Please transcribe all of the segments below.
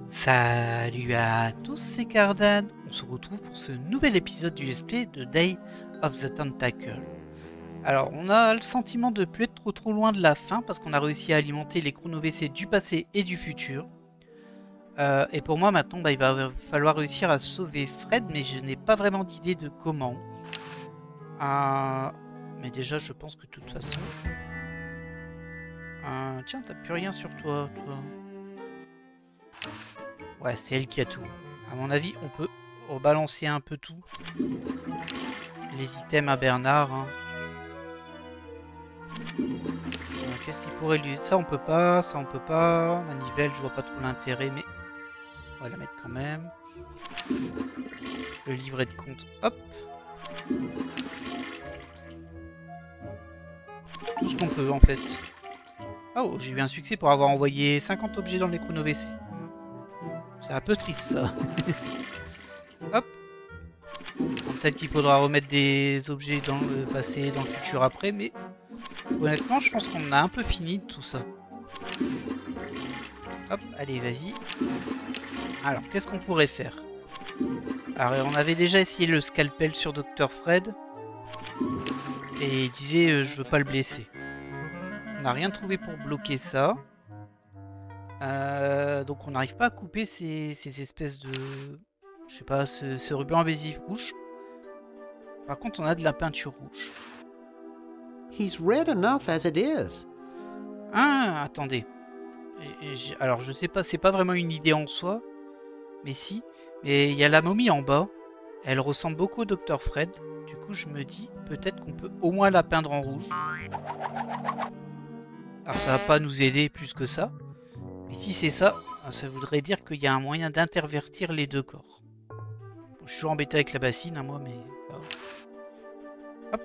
Salut à tous, c'est Cardan. On se retrouve pour ce nouvel épisode du let's play de Day of the Tentacle. Alors, on a le sentiment de ne plus être trop loin de la fin parce qu'on a réussi à alimenter les chrono WC du passé et du futur. Et pour moi, maintenant, il va falloir réussir à sauver Fred, mais je n'ai pas vraiment d'idée de comment. Mais déjà, je pense que de toute façon... Tiens, t'as plus rien sur toi. Ouais, c'est elle qui a tout. À mon avis, on peut rebalancer un peu tout. Les items à Bernard. Hein. Qu'est-ce qu'il pourrait lui... Ça, on peut pas. Ça, on peut pas. Manivelle, je vois pas trop l'intérêt, mais... On va la mettre quand même. Le livret de compte. Hop. Tout ce qu'on peut, en fait. Oh, j'ai eu un succès pour avoir envoyé 50 objets dans les chrono WC. C'est un peu triste ça. Hop. Peut-être qu'il faudra remettre des objets dans le passé et dans le futur après, mais honnêtement, je pense qu'on a un peu fini de tout ça. Hop, allez, vas-y. Alors, qu'est-ce qu'on pourrait faire? Alors, on avait déjà essayé le scalpel sur Dr. Fred. Et il disait, je veux pas le blesser. On n'a rien trouvé pour bloquer ça. Donc on n'arrive pas à couper ces espèces de... Je sais pas, ce ruban adhésif rouge. Par contre, on a de la peinture rouge. He's red enough as it is. Ah, attendez. Alors, je sais pas, c'est pas vraiment une idée en soi. Mais si. Mais il y a la momie en bas. Elle ressemble beaucoup au Dr. Fred. Du coup, je me dis, peut-être qu'on peut au moins la peindre en rouge. Alors, ça va pas nous aider plus que ça. Mais si c'est ça, ça voudrait dire qu'il y a un moyen d'intervertir les deux corps. Bon, je suis toujours embêté avec la bassine, hein, moi, mais ça va. Hop.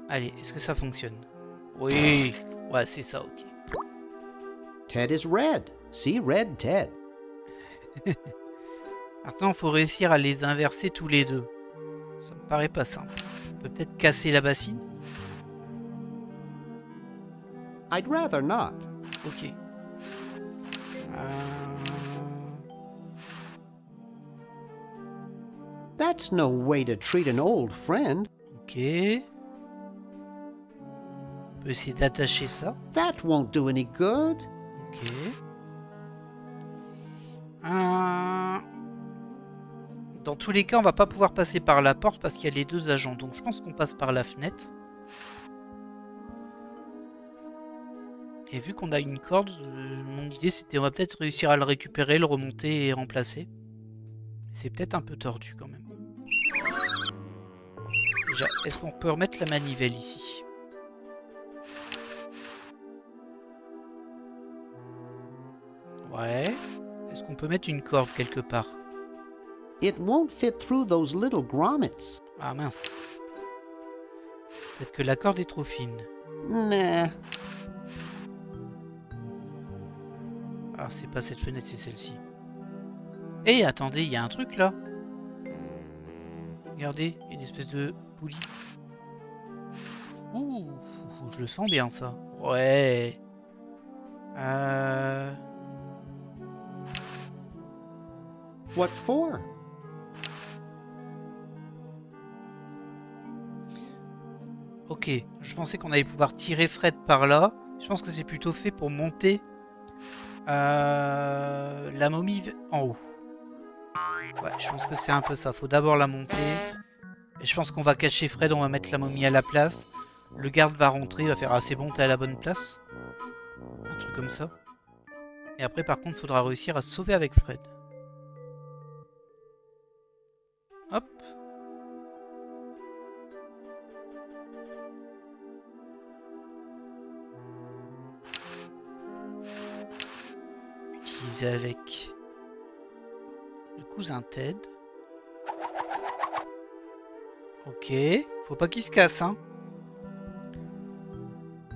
Allez, est-ce que ça fonctionne? Oui. Ouais, c'est ça, ok. Ted is red. See red Ted. Maintenant, il faut réussir à les inverser tous les deux. Ça me paraît pas simple. On peut peut-être casser la bassine? I'd rather not. Ok. That's no way to treat an old friend. Ok. On peut essayer d'attacher ça. That won't do any good. Ok. Dans tous les cas, on va pas pouvoir passer par la porte parce qu'il y a les deux agents. Donc je pense qu'on passe par la fenêtre. Et vu qu'on a une corde, mon idée c'était on va peut-être réussir à le récupérer, le remonter et remplacer. C'est peut-être un peu tordu quand même. Déjà, est-ce qu'on peut remettre la manivelle ici? Ouais. Est-ce qu'on peut mettre une corde quelque part? It won't fit through those little grommets. Ah mince. Peut-être que la corde est trop fine. Nah. Ah, c'est pas cette fenêtre, c'est celle-ci. Eh, attendez, il y a un truc là. Regardez, une espèce de poulie. Ouh, je le sens bien ça. Ouais. What for? Ok, je pensais qu'on allait pouvoir tirer Fred par là. Je pense que c'est plutôt fait pour monter la momie en haut. Ouais, je pense que c'est un peu ça. Faut d'abord la monter. Et je pense qu'on va cacher Fred, on va mettre la momie à la place. Le garde va rentrer, il va faire assez bon, t'es à la bonne place. Un truc comme ça. Et après, par contre, il faudra réussir à se sauver avec Fred. Hop. Utiliser avec le cousin Ted. Ok. Faut pas qu'il se casse, hein.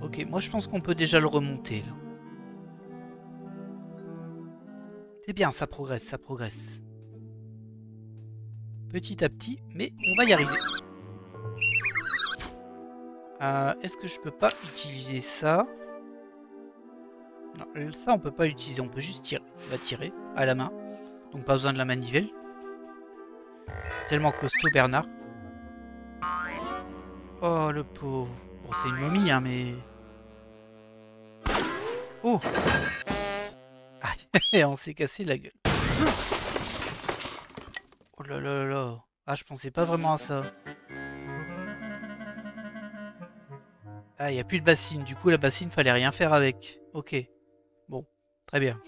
Ok, moi je pense qu'on peut déjà le remonter, là. C'est bien, ça progresse, ça progresse. Petit à petit, mais on va y arriver. Est-ce que je peux pas utiliser ça? Non, ça, on peut pas l'utiliser. On peut juste tirer. On va tirer à la main. Donc pas besoin de la manivelle. Tellement costaud, Bernard. Oh, le pauvre. Bon, c'est une momie, hein, mais... Oh. Ah, on s'est cassé la gueule. Oh là là là là. Ah, je pensais pas vraiment à ça. Ah, il n'y a plus de bassine. Du coup, la bassine, fallait rien faire avec. Ok. Bon, très bien.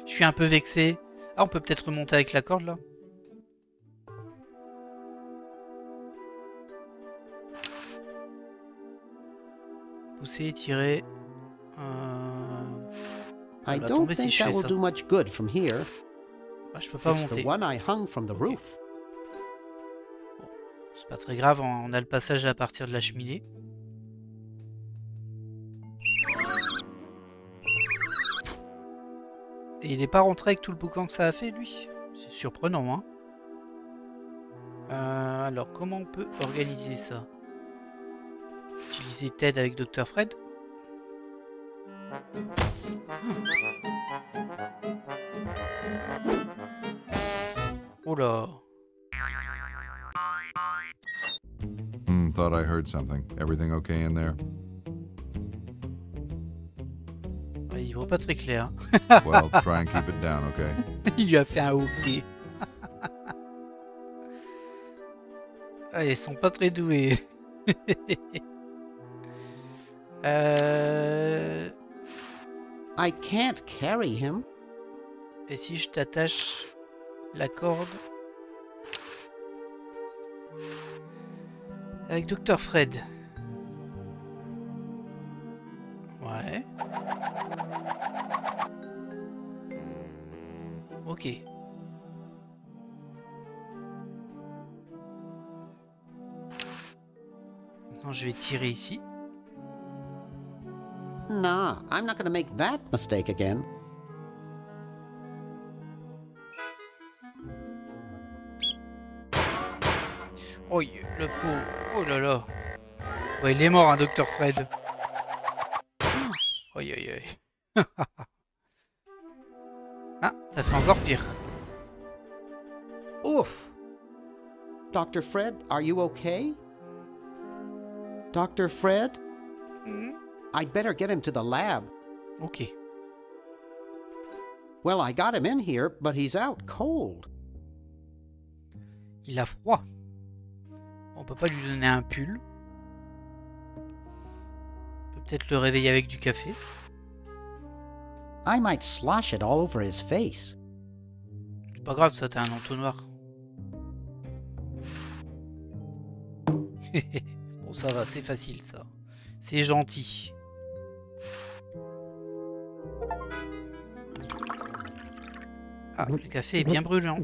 Je suis un peu vexé. Ah, on peut peut-être remonter avec la corde, là. Pousser, tirer. I va don't tomber si think je fais that will ça. do much good from here. Ah, je peux pas It's monter. the one I hung from the Ok. roof. C'est pas très grave, on a le passage à partir de la cheminée. Et il n'est pas rentré avec tout le boucan que ça a fait, lui. C'est surprenant, hein. Alors, comment on peut organiser ça? Utiliser Ted avec Dr. Fred. Oh là. Thought I heard something. Everything okay in there? Ouais, il voit pas très clair. Well, try and keep it down, okay? Il lui a fait un hockey. Ah, ils sont pas très doués. I can't carry him. Et si je t'attache la corde avec Dr. Fred? Ouais. Ok. Maintenant, je vais tirer ici. Nah, I'm not gonna make that mistake again. Oh, le pauvre. Oh là là. Ouais, il est mort, hein, Dr. Fred. Aïe aïe aïe. Ah, ça fait encore pire. Oof. Dr. Fred, are you okay? Dr. Fred? I'd better get him to the lab. Ok. Well, I got him in here, but he's out cold. Il a froid. On peut pas lui donner un pull. On peut peut-être le réveiller avec du café. I might slosh it all over his face. C'est pas grave, ça, t'as un entonnoir. Bon, ça va, c'est facile, ça. C'est gentil. Ah, le café est bien brûlant.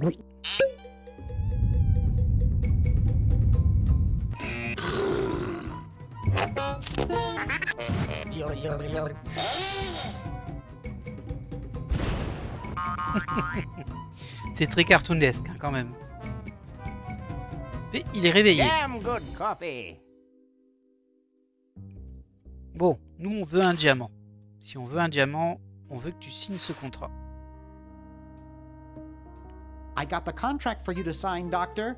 C'est très cartoonesque, hein, quand même. Mais il est réveillé. Damn good coffee. Bon, nous on veut un diamant. Si on veut un diamant, on veut que tu signes ce contrat. I got the contract for you to sign, Doctor.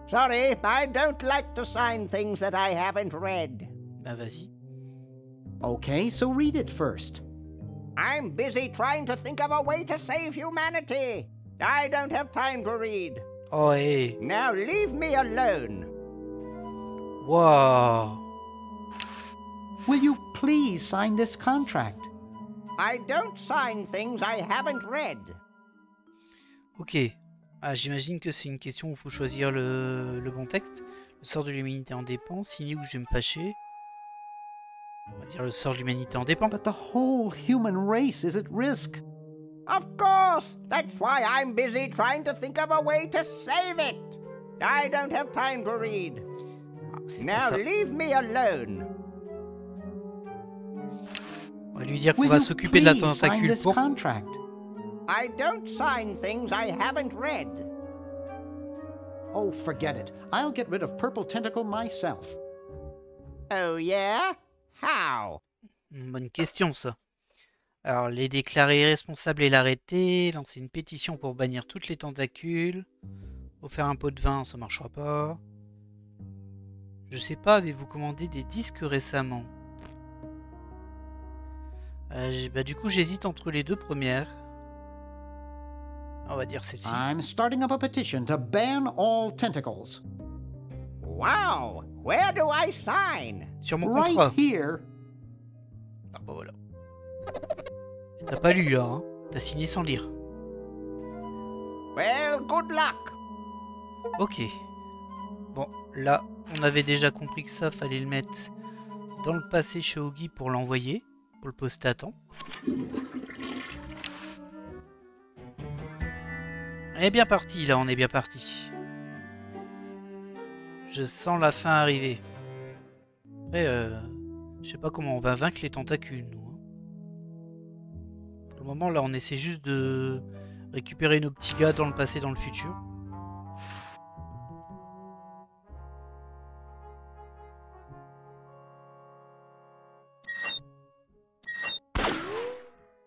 Sorry, I don't like to sign things that I haven't read. Bah vas-y. Okay, so read it first. I'm busy trying to think of a way to save humanity. I don't have time to read. Oh hé. Now leave me alone. Wow. Will you please sign this contract? I don't sign things I haven't read. Ok. Ah, j'imagine que c'est une question où il faut choisir le bon texte. Le sort de l'humanité en dépend. Signer ou je vais me fâcher. On va dire le sort de l'humanité en dépend. But the whole human race is at risk. Of course. That's why I'm busy trying to think of a way to save it. I don't have time to read. Ah, c'est pas Now ça. leave me alone. On va lui dire qu'on Will va you s'occuper de la please sign tentacule this pour... contract? I don't sign things I haven't read. Oh, forget it. I'll get rid of Purple Tentacle myself. Oh, yeah? How? Bonne question, ça. Alors, les déclarer responsables et l'arrêter, lancer une pétition pour bannir toutes les tentacules, offrir un pot de vin, ça marchera pas. Je sais pas, avez-vous commandé des disques récemment? Du coup, j'hésite entre les deux premières. On va dire celle-ci. I'm starting up a petition to ban all tentacles. Wow! Where do I sign? Sur mon Right contrat. here. Ah bah voilà. T'as pas lu là, hein? T'as signé sans lire. Well, good luck. Ok. Bon, là, on avait déjà compris que ça, fallait le mettre dans le passé chez Ogi pour l'envoyer, pour le poster à temps. On est bien parti, là, on est bien parti. Je sens la fin arriver. Après, je sais pas comment on va vaincre les tentacules, nous. Hein. Pour le moment, là, on essaie juste de récupérer nos petits gars dans le passé, dans le futur.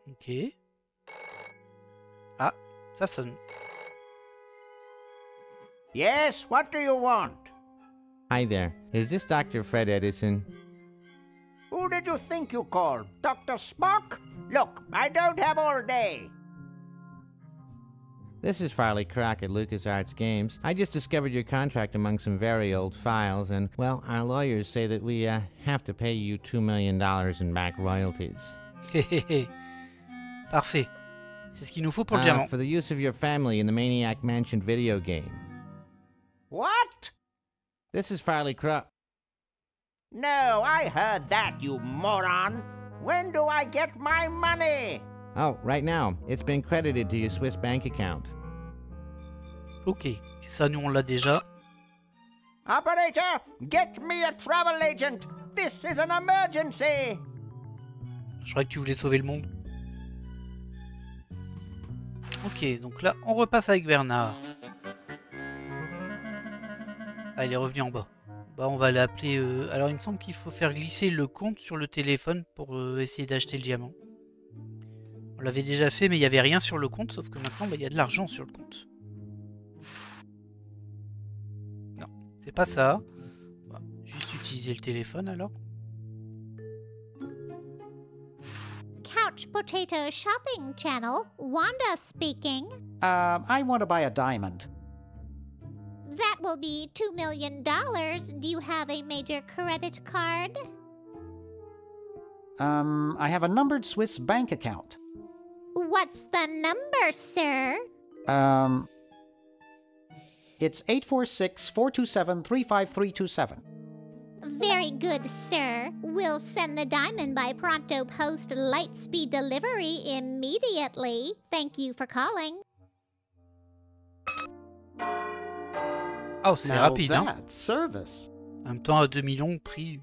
Ok. Ah, ça sonne. Yes, what do you want? Hi there. Is this Dr. Fred Edison? Who did you think you called? Dr. Spock? Look, I don't have all day. This is Farley Crock at LucasArts Games. I just discovered your contract among some very old files, and, well, our lawyers say that we have to pay you $2 million in back royalties. Parfait. C'est ce qu'il nous faut pour le diamant. For the use of your family in the Maniac Mansion video game. What? This is Farley Crock. No, I heard that, you moron. When do I get my money? Oh, right now. It's been credited to your Swiss bank account. Ok. Et ça, nous, on l'a déjà. Operator, get me a travel agent. This is an emergency. Je crois que tu voulais sauver le monde. Ok, donc là, on repasse avec Bernard. Ah, il est revenu en bas. Bah, on va l'appeler... Alors, il me semble qu'il faut faire glisser le compte sur le téléphone pour essayer d'acheter le diamant. On l'avait déjà fait, mais il n'y avait rien sur le compte, sauf que maintenant, bah, il y a de l'argent sur le compte. Non, c'est pas ça. On va juste utiliser le téléphone, alors. Couch Potato Shopping Channel, Wanda speaking. I want to buy a diamond. That will be $2 million. Do you have a major credit card? I have a numbered Swiss bank account. What's the number, sir? It's 846-427-35327. Very good, sir. We'll send the diamond by Pronto Post Lightspeed delivery immediately. Thank you for calling. Oh, c'est Now rapide, hein. that's service. En même temps, à 2 millions, prix...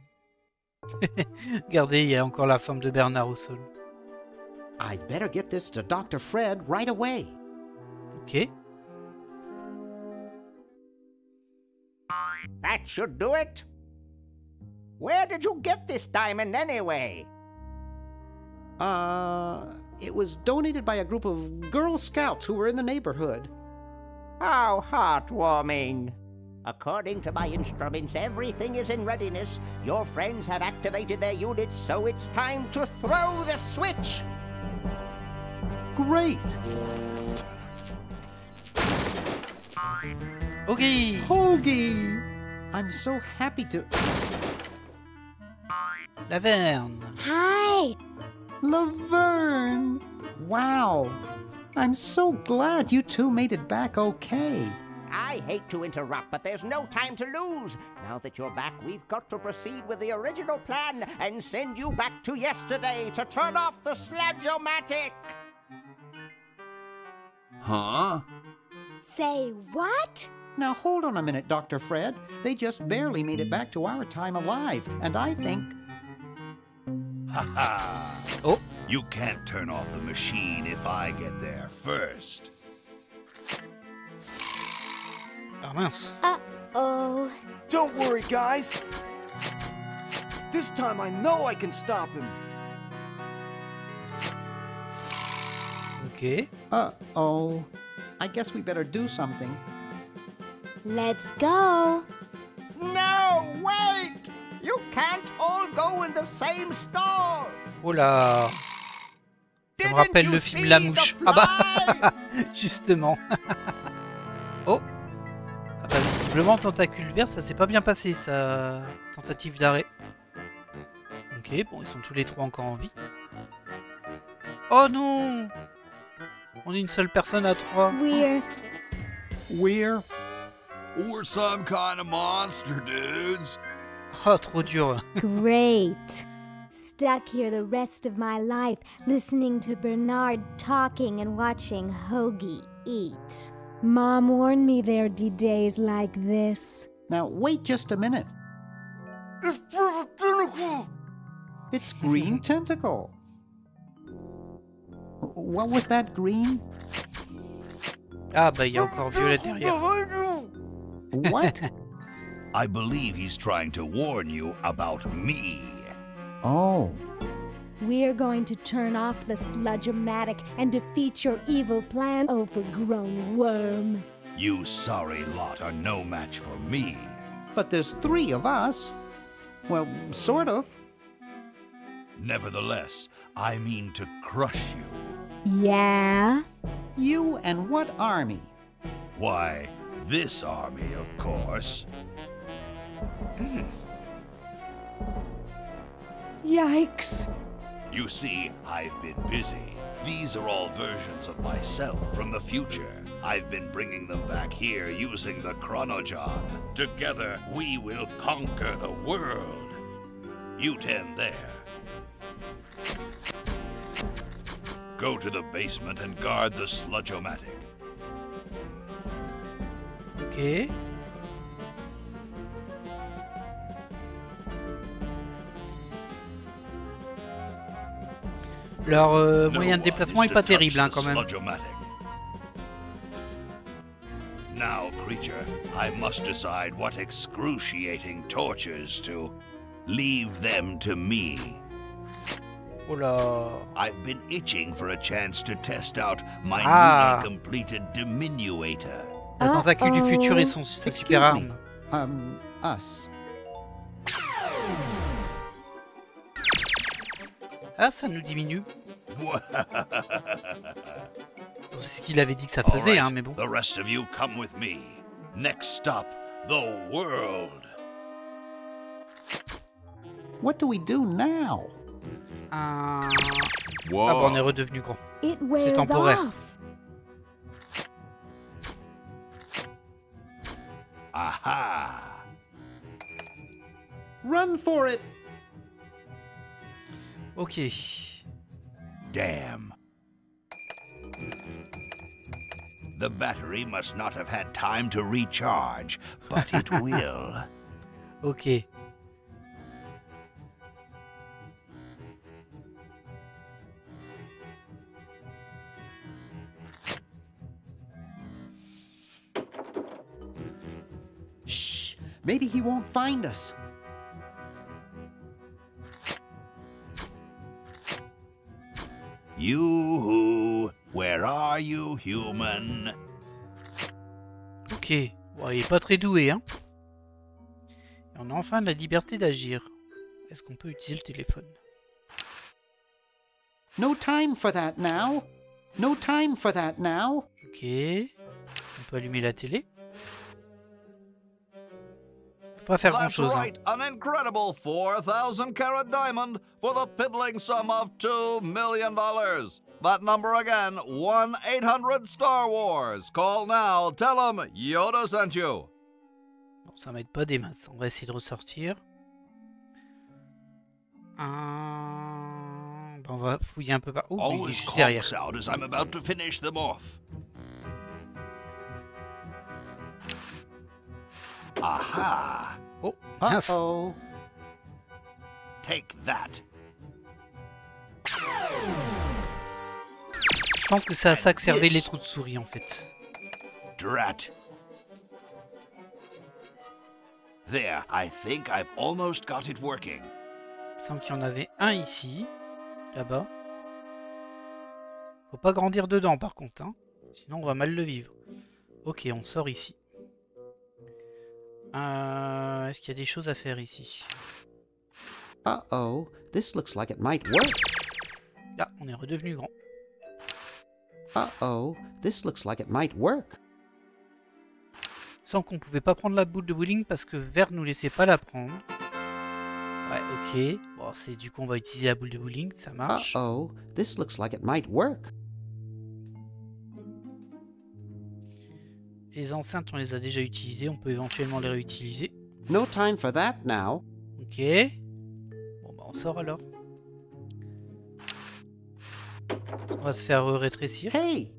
Regardez, il y a encore la femme de Bernard au sol. I'd better get this to Dr. Fred right away. Ok. That should do it. Where did you get this diamond anyway? It was donated by a group of Girl Scouts who were in the neighborhood. How heartwarming. According to my instruments, everything is in readiness. Your friends have activated their units, so it's time to throw the switch. Great! Ok. Hoagie! I'm so happy to... Laverne. Hi. Laverne! Wow! I'm so glad you two made it back okay. I hate to interrupt, but there's no time to lose. Now that you're back, we've got to proceed with the original plan and send you back to yesterday to turn off the Sludge-O-Matic. Huh? Say what? Now hold on a minute, Dr. Fred. They just barely made it back to our time alive, and I think... Ha ha! Oh. You can't turn off the machine if I get there first. Ah mince. Uh-oh. Don't worry, guys. This time I know I can stop him. Ok. Uh-oh. I guess we better do something. Let's go. No, wait! You can't all go in the same stall. Oh là. Ça me Didn't rappelle you le film see La the Mouche. fly? Ah bah justement. Oh. Ah bah visiblement Tentacule Vert, ça s'est pas bien passé sa tentative d'arrêt. Ok, bon ils sont tous les trois encore en vie. Oh non. On est une seule personne à trois. We're... We're some kind of monster, dudes. Oh trop dur. Great. Stuck here the rest of my life, listening to Bernard talking and watching Hoagie eat. Mom warned me there'd be days like this. Now, wait just a minute. It's Green Tentacle. What was that, Green? Ah bah il y a encore Violette derrière. What? I believe he's trying to warn you about me. Oh. We're going to turn off the Sludge-O-Matic and defeat your evil plan, overgrown worm. You sorry lot are no match for me. But there's 3 of us. Well, sort of. Nevertheless, I mean to crush you. Yeah? You and what army? Why, this army, of course. Yikes. You see, I've been busy. These are all versions of myself from the future. I've been bringing them back here using the Chronojon. Together, we will conquer the world. You 10 there. Go to the basement and guard the Sludge-O-Matic. Ok. Leur moyen de déplacement est pas terrible hein, quand même. Now, creature, I must decide what excruciating tortures to leave them to me. Oh là. I've been itching for a chance to test out my Ah. newly completed Diminuator. La tentacule du futur et sa Excuse super me. arme. Us. Ah ça nous diminue. Bon, c'est ce qu'il avait dit que ça faisait All hein, right, mais bon. the rest of you come with me. Next stop, the world. What do we do now? Ah Whoa. bah on est redevenu grand. It wears temporaire. off. Aha! Run for it! Ok. Damn. The battery must not have had time to recharge, but it will. Ok. Shh! Maybe he won't find us. You, where are you, human? Ok. Bon, il est pas très doué hein. Et on a enfin la liberté d'agir. Est-ce qu'on peut utiliser le téléphone? No time for that now. No time for that now. Ok. On peut allumer la télé. On peut pas faire grand That's chose. right, an incredible 4,000 carat diamond for the piddling sum of $2 million. That number again, 1-800-STAR WARS. Call now, tell them Yoda sent you. Bon, ça m'aide pas des masses. On va essayer de ressortir. Bon, on va fouiller un peu par... Oh, il est Always juste derrière. conks out as I'm about to finish them off. Aha! Oh, mince. Uh-oh. Take that. Je pense que c'est à ça que servaient les trous de souris en fait. Drat. There, I think I've almost got it working. Il me semble qu'il y en avait un ici, là-bas. Faut pas grandir dedans par contre, hein. Sinon on va mal le vivre. Ok, on sort ici. Est-ce qu'il y a des choses à faire ici? Uh-oh, this looks like it might work. Là, on est redevenu grand. Uh-oh, this looks like it might work. Sans qu'on pouvait pas prendre la boule de bowling parce que Vert nous laissait pas la prendre. Ouais, ok. Bon, c'est du coup on va utiliser la boule de bowling, ça marche. Uh-oh, this looks like it might work. Les enceintes, on les a déjà utilisées, on peut éventuellement les réutiliser. No time for that now. Ok. Bon bah on sort alors. On va se faire rétrécir. Hey!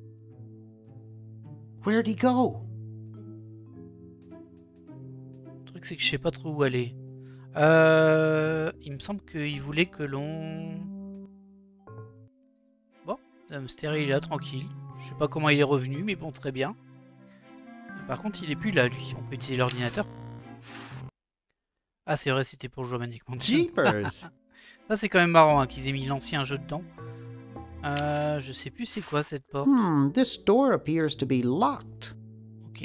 Where'd he go? Le truc c'est que je sais pas trop où aller. Il me semble qu'il voulait que l'on... Bon, le hamster il est là tranquille. Je sais pas comment il est revenu, mais bon, très bien. Par contre, il est plus là, lui. On peut utiliser l'ordinateur. Ah, c'est vrai, c'était pour jouer à Manic Mansion. Jeepers! Ça, c'est quand même marrant hein, qu'ils aient mis l'ancien jeu dedans. Je sais plus c'est quoi cette porte. This door appears to be locked. Ok.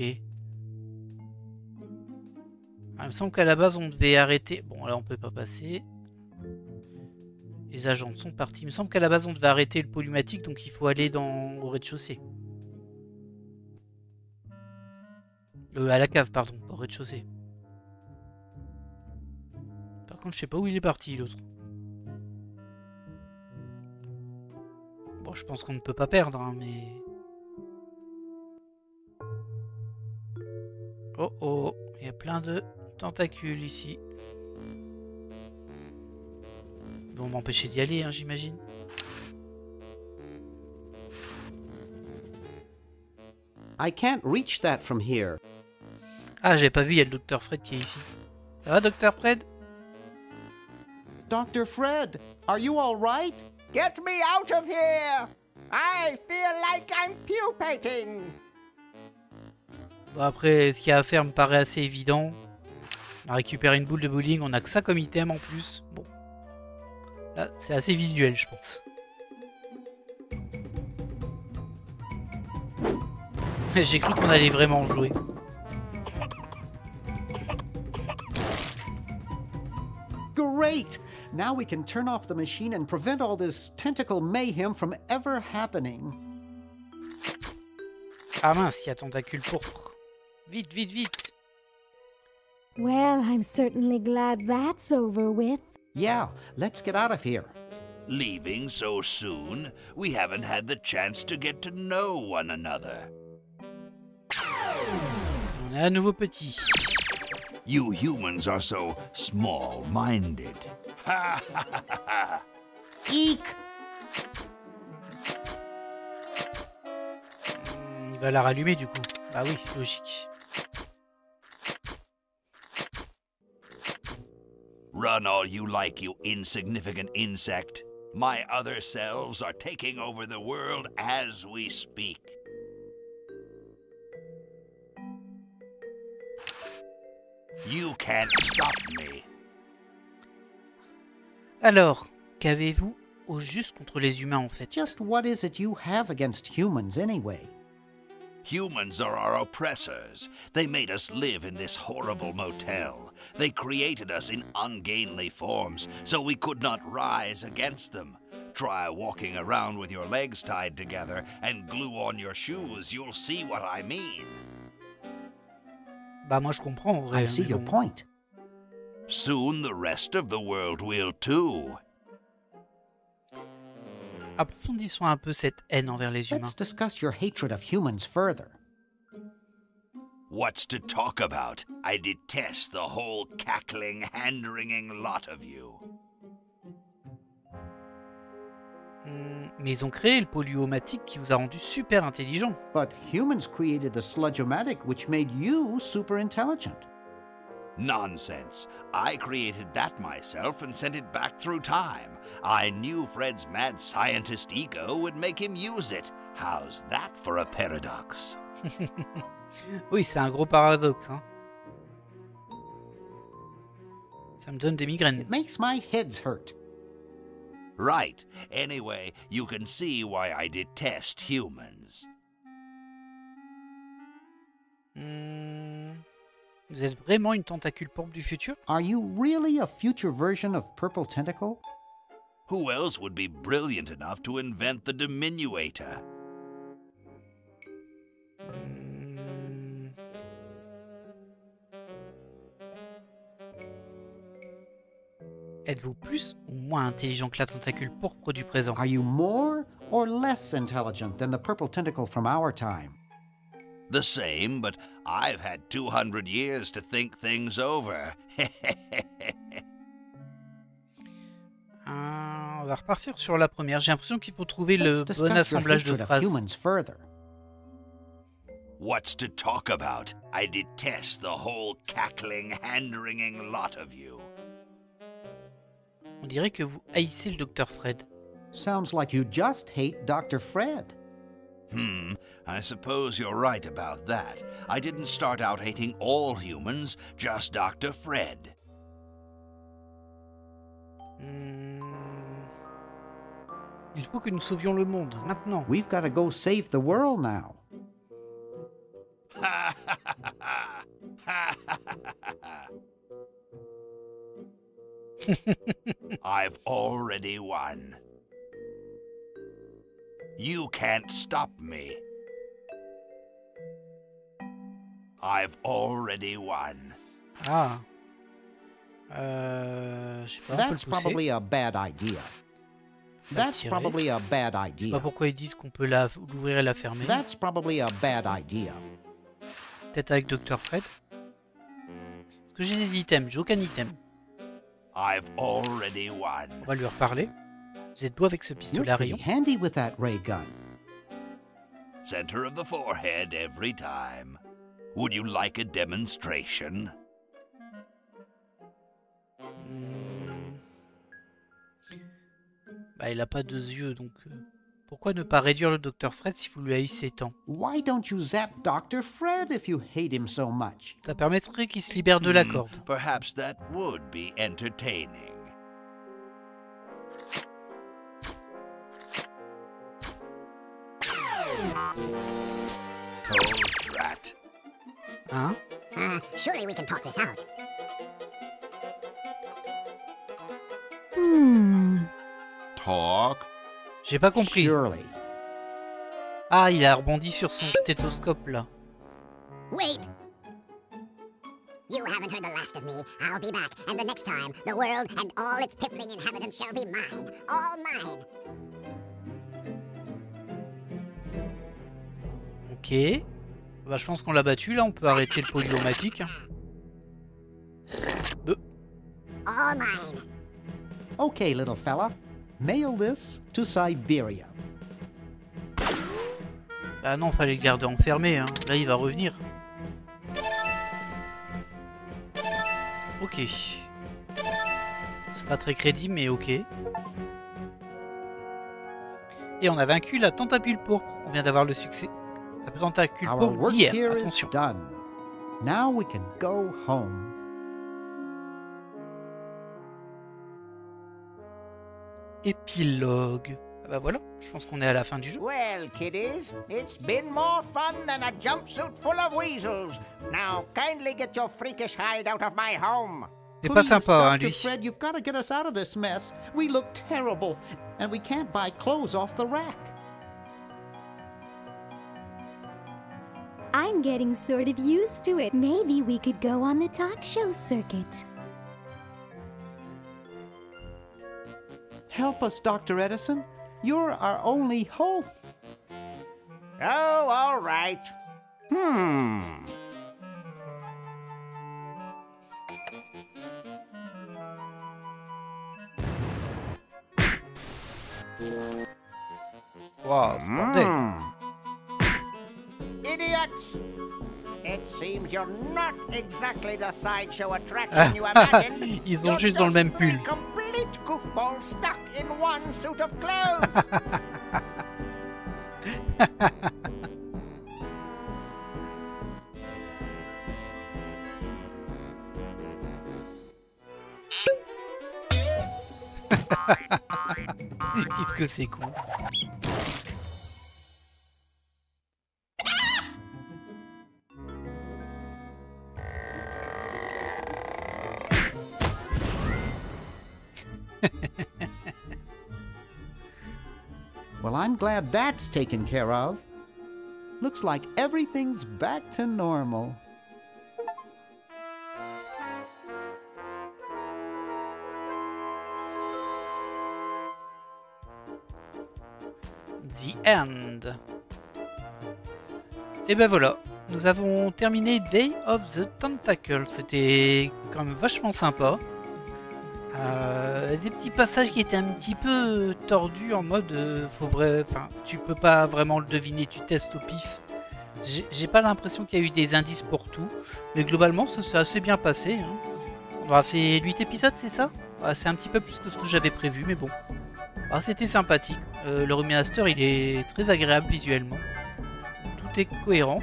Ah, il me semble qu'à la base, on devait arrêter... Bon, là, on peut pas passer. Les agents sont partis. Il me semble qu'à la base, on devait arrêter le polymatique, donc il faut aller au rez-de-chaussée. À la cave, pardon, pas au rez-de-chaussée. Par contre, je sais pas où il est parti, l'autre. Bon, je pense qu'on ne peut pas perdre, hein, mais... Oh oh, il y a plein de tentacules ici. Ils vont m'empêcher d'y aller, hein, j'imagine. I can't reach that from here. Ah, j'ai pas vu, il y a le Dr. Fred qui est ici. Ça va, Dr. Fred? Dr. Fred, are you all right? Get me out of here! I feel like I'm pupating! Bon, après, ce qu'il y a à faire me paraît assez évident. On a récupéré une boule de bowling, on a que ça comme item en plus. Bon. Là, c'est assez visuel, je pense. J'ai cru qu'on allait vraiment jouer. Great! Now we can turn off the machine and prevent all this tentacle mayhem from ever happening. Ah mince, il y a tentacule pourpre. Vite, vite, vite! Well, I'm certainly glad that's over with. Yeah, let's get out of here. Leaving so soon? We haven't had the chance to get to know one another. On est à nouveau petit. You humans are so small-minded. Ha ha ha ha! Eek! Il va la rallumer du coup. Bah oui, logique. Run all you like, you insignificant insect. My other selves are taking over the world as we speak. You can't stop me. Alors, qu'avez-vous au juste contre les humains en fait? Just what is it you have against humans anyway? Humans are our oppressors. They made us live in this horrible motel. They created us in ungainly forms, so we could not rise against them. Try walking around with your legs tied together and glue on your shoes. You'll see what I mean. Bah moi je comprends en vrai. I see your point. Soon the rest of the world will too. Approfondissons un peu cette haine envers les humains. Let's discuss your hatred of humans further. What's to talk about? I detest the whole cackling, hand-wringing lot of you. Mais ils ont créé le polyumatique qui vous a rendu super intelligent. But humans created the sludge-o-matic, which made you super intelligent. Nonsense. I created that myself and sent it back through time. I knew Fred's mad scientist ego would make him use it. How's that for a paradox? Oui, c'est un gros paradoxe. Hein. Ça me donne des migraines. It makes my heads hurt. Right. Anyway, you can see why I detest humans. Vous êtes vraiment une tentacule pourpre du futur? Are you really a future version of Purple Tentacle? Who else would be brilliant enough to invent the diminuator? Êtes-vous plus ou moins intelligent que la tentacule pourpre du présent? Are you more or less intelligent than the Purple Tentacle from our time? The same, but I've had 200 years to think things over. On va repartir sur la première. J'ai l'impression qu'il faut trouver le Let's bon discuss your assemblage de hatred of phrases. humans further. What's to talk about? I detest the whole cackling, hand-wringing lot of you. On dirait que vous haïssez le Dr Fred. Sounds like you just hate Dr. Fred. I suppose you're right about that. I didn't start out hating all humans, just Dr. Fred. Il faut que nous sauvions le monde, maintenant. We've got to go save the world now. I've already won. You can't stop me. I've already won. Ah. Je sais pas, on peut That's le pousser. probably a bad idea. That's tirer. probably a bad Je sais idea. pas pourquoi ils disent qu'on peut l'ouvrir et la fermer. That's probably a bad idea. Peut-être avec Dr Fred. Est-ce que j'ai des items? J'ai aucun item. I've already won. On va lui reparler. Vous êtes beau avec ce You're pistolet à pretty rayon. handy with that ray gun. Center of the forehead every time. Would you like a demonstration? Bah, il a pas deux yeux, donc pourquoi ne pas réduire le Dr Fred si vous lui haïssez tant? Why don't you zap Dr. Fred if you hate him so much? Ça permettrait qu'il se libère de la corde. Perhaps that would be entertaining. Oh, drat. Hein? Surely we can talk this out. Talk? J'ai pas compris. Surely. Ah, il a rebondi sur son stéthoscope là. Wait! You haven't heard the last of me. I'll be back, and the next time, the world and all its piffling inhabitants shall be mine. All mine. Ok. Bah, je pense qu'on l'a battu là, on peut arrêter le polylomatique. All mine. Okay, little fella. Mail this to Siberia. Bah non, fallait le garder enfermé, hein. Là, il va revenir. Ok. C'est pas très crédible, mais ok. Et on a vaincu la tentacule pourpre. On vient d'avoir le succès. La tentacule Our pourpre work d'hier. here is Attention. done. Now we can go home. Épilogue. Ah bah voilà, je pense qu'on est à la fin du jeu. Well, kiddies, it's been more fun than a jumpsuit full of weasels. Now, kindly get your freakish hide out of my home. C'est pas Please, sympa, hein, Dr. lui. Fred, you've got to get us out of this mess. We look terrible, and we can't buy clothes off the rack. I'm getting sort of used to it. Maybe we could go on the talk show circuit. Help us, Dr. Edison. You're our only hope. Oh, all right. Wow, c'est bordel. Idiots! It seems you're not exactly the sideshow attraction you imagined. Ils ont You're juste dans le just même three pull. complete goofballs stuck in one suit of clothes. Qu'est-ce que c'est con. Well, I'm glad that's taken care of. Looks like everything's back to normal. The End. Et ben voilà, nous avons terminé Day of the Tentacle. C'était quand même vachement sympa. Des petits passages qui étaient un petit peu tordus en mode enfin, tu peux pas vraiment le deviner, tu testes au pif. J'ai pas l'impression qu'il y a eu des indices pour tout, mais globalement ça s'est assez bien passé. Hein. On aura fait 8 épisodes, c'est ça? C'est un petit peu plus que ce que j'avais prévu, mais bon. C'était sympathique. Le remaster il est très agréable visuellement. Tout est cohérent.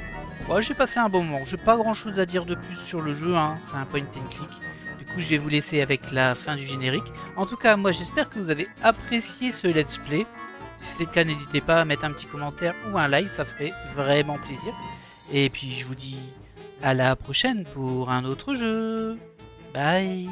J'ai passé un bon moment. J'ai pas grand chose à dire de plus sur le jeu, hein. C'est un point and click. Du coup, je vais vous laisser avec la fin du générique. En tout cas, moi, j'espère que vous avez apprécié ce let's play. Si c'est le cas, n'hésitez pas à mettre un petit commentaire ou un like, ça ferait vraiment plaisir. Et puis, je vous dis à la prochaine pour un autre jeu. Bye!